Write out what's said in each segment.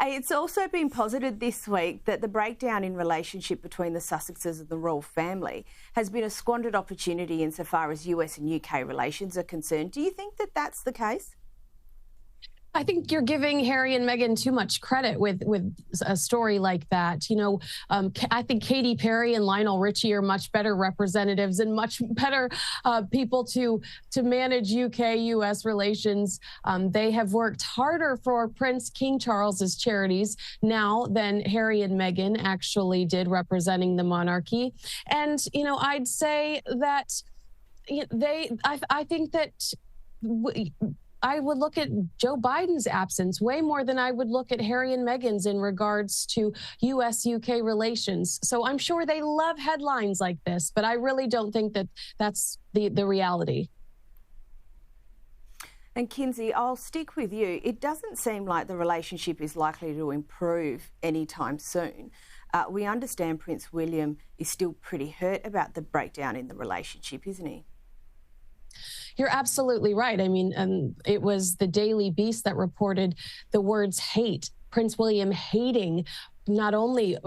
It's also been posited this week that the breakdown in relationship between the Sussexes and the royal family has been a squandered opportunity insofar as US and UK relations are concerned. Do you think that that's the case? I think you're giving Harry and Meghan too much credit with a story like that. You know, I think Katy Perry and Lionel Richie are much better representatives and much better people to manage UK-US relations. They have worked harder for Prince King Charles's charities now than Harry and Meghan actually did, representing the monarchy. And, you know, I'd say that I think that I would look at Joe Biden's absence way more than I would look at Harry and Meghan's in regards to US-UK relations. So I'm sure they love headlines like this, but I really don't think that that's the reality. And Kinsey, I'll stick with you. It doesn't seem like the relationship is likely to improve anytime soon. We understand Prince William is still pretty hurt about the breakdown in the relationship, isn't he? You're absolutely right. I mean, it was the Daily Beast that reported the words hate, Prince William hating not only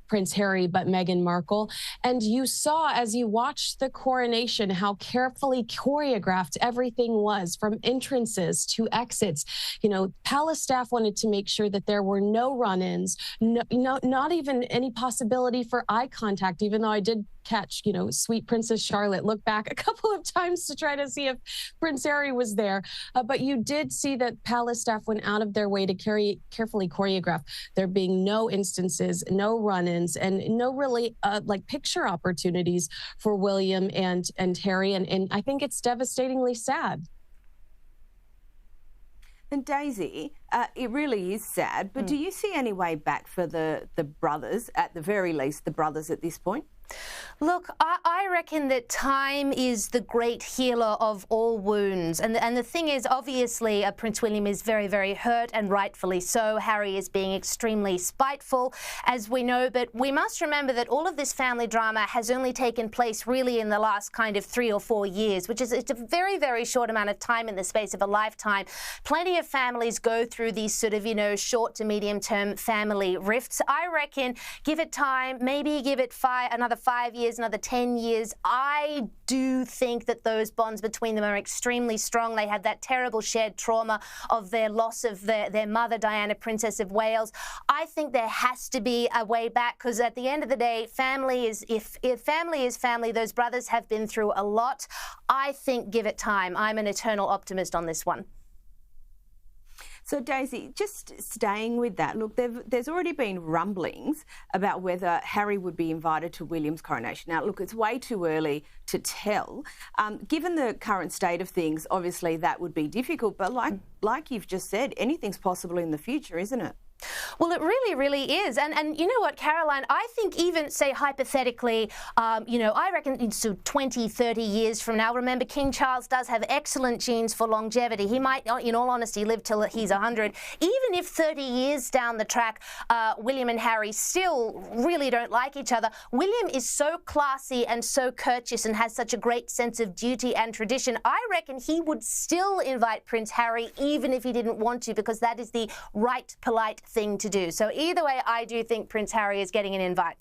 Prince Harry, but Meghan Markle. And you saw as you watched the coronation how carefully choreographed everything was, from entrances to exits. You know, palace staff wanted to make sure that there were no run-ins, not even any possibility for eye contact, even though I did catch, you know, sweet Princess Charlotte look back a couple of times to try to see if Prince Harry was there. But you did see that palace staff went out of their way to carefully choreograph there being no instances, no run-ins, and no really like picture opportunities for William and Harry. And I think it's devastatingly sad. And Daisy, it really is sad, but do you see any way back for the brothers, at the very least, the brothers at this point? Look, I reckon that time is the great healer of all wounds. And the thing is, obviously, Prince William is very, very hurt, and rightfully so. Harry is being extremely spiteful, as we know. But we must remember that all of this family drama has only taken place really in the last kind of 3 or 4 years, which is it's a very, very short amount of time in the space of a lifetime. Plenty of families go through these sort of, you know, short to medium term family rifts. I reckon give it time, maybe give it another 5 years, another 10 years. I do think that those bonds between them are extremely strong. They had that terrible shared trauma of their loss of their mother, Diana, Princess of Wales. I think there has to be a way back, because at the end of the day, family is, if family is family, those brothers have been through a lot. I think give it time. I'm an eternal optimist on this one. So, Daisy, just staying with that, look, there's already been rumblings about whether Harry would be invited to William's coronation. Now, look, it's way too early to tell. Given the current state of things, obviously that would be difficult, but like you've just said, anything's possible in the future, isn't it? Well, it really, really is. And you know what, Caroline, I think even, say, hypothetically, you know, I reckon it's 20, 30 years from now. Remember, King Charles does have excellent genes for longevity. He might, in all honesty, live till he's 100. Even if 30 years down the track, William and Harry still really don't like each other, William is so classy and so courteous and has such a great sense of duty and tradition. I reckon he would still invite Prince Harry, even if he didn't want to, because that is the right, polite thing to do. So either way, I do think Prince Harry is getting an invite.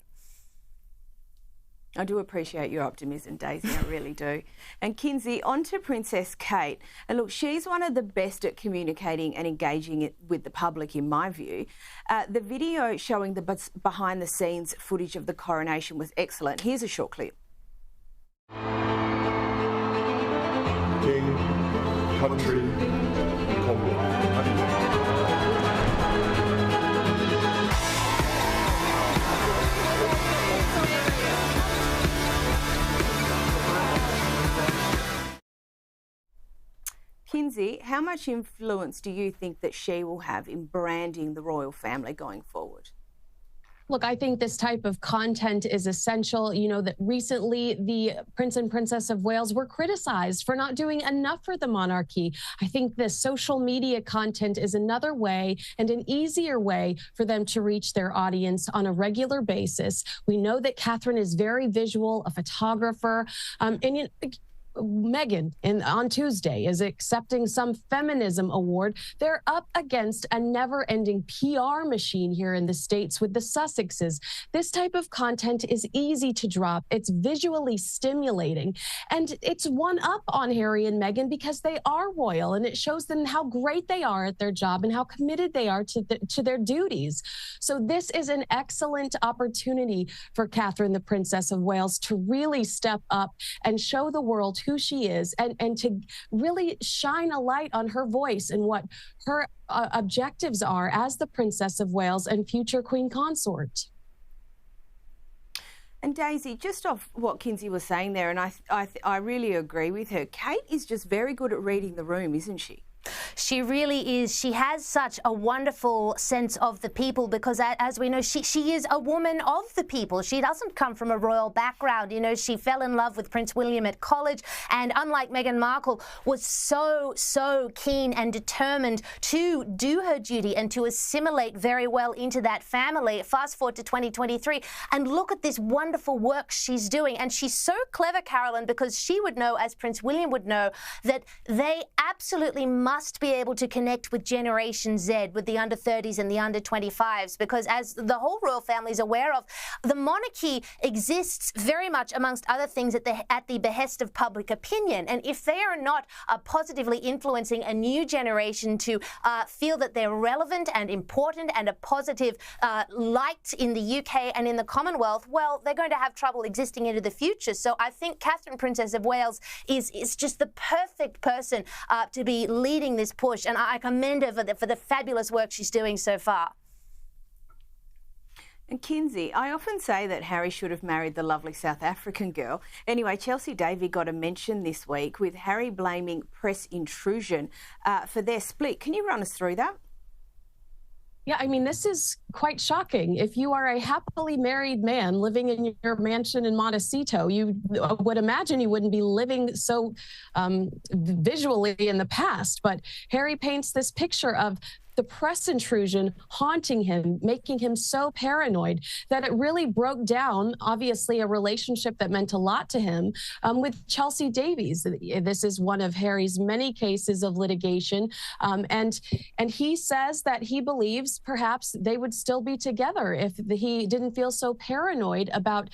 I do appreciate your optimism, Daisy, I really do. And Kinsey, on to Princess Kate. And look, she's one of the best at communicating and engaging with the public, in my view. The video showing the behind-the-scenes footage of the coronation was excellent. Here's a short clip. King, country, Commonwealth. Kinsey, how much influence do you think that she will have in branding the royal family going forward? Look, I think this type of content is essential. You know that recently the Prince and Princess of Wales were criticized for not doing enough for the monarchy. I think the social media content is another way and an easier way for them to reach their audience on a regular basis. We know that Catherine is very visual, a photographer, and Meghan on Tuesday is accepting some feminism award. They're up against a never-ending PR machine here in the States with the Sussexes. This type of content is easy to drop. It's visually stimulating, and it's one up on Harry and Meghan because they are royal, and it shows them how great they are at their job and how committed they are to their duties. So this is an excellent opportunity for Catherine, the Princess of Wales, to really step up and show the world who she is, and to really shine a light on her voice and what her objectives are as the Princess of Wales and future Queen Consort. And Daisy, just off what Kinsey was saying there, and I really agree with her, Kate is just very good at reading the room, isn't she? She really is. She has such a wonderful sense of the people because, as we know, she is a woman of the people. She doesn't come from a royal background. You know, she fell in love with Prince William at college, and unlike Meghan Markle, was so keen and determined to do her duty and to assimilate very well into that family. Fast forward to 2023, and look at this wonderful work she's doing. And she's so clever, Carolyn, because she would know, as Prince William would know, that they absolutely must be able to connect with Generation Z, with the under 30s and the under 25s, because as the whole royal family is aware of, the monarchy exists very much, amongst other things, at the behest of public opinion. And if they are not positively influencing a new generation to feel that they're relevant and important and a positive light in the UK and in the Commonwealth, well, they're going to have trouble existing into the future. So I think Catherine, Princess of Wales, is just the perfect person to be leading this push, and I commend her for the fabulous work she's doing so far. And Kinsey, I often say that Harry should have married the lovely South African girl. Anyway, Chelsea Davy got a mention this week with Harry blaming press intrusion for their split. Can you run us through that? Yeah, I mean, this is quite shocking. If you are a happily married man living in your mansion in Montecito, you would imagine you wouldn't be living so visually in the past. But Harry paints this picture of the press intrusion haunting him, making him so paranoid that it really broke down, obviously, a relationship that meant a lot to him with Chelsea Davies. This is one of Harry's many cases of litigation. And he says that he believes perhaps they would still be together if he didn't feel so paranoid about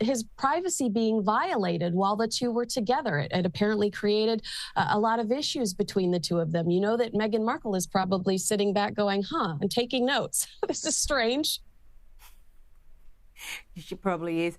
his privacy being violated while the two were together. It apparently created a lot of issues between the two of them. You know that Meghan Markle is probably sitting back going, and taking notes. This is strange. She probably is.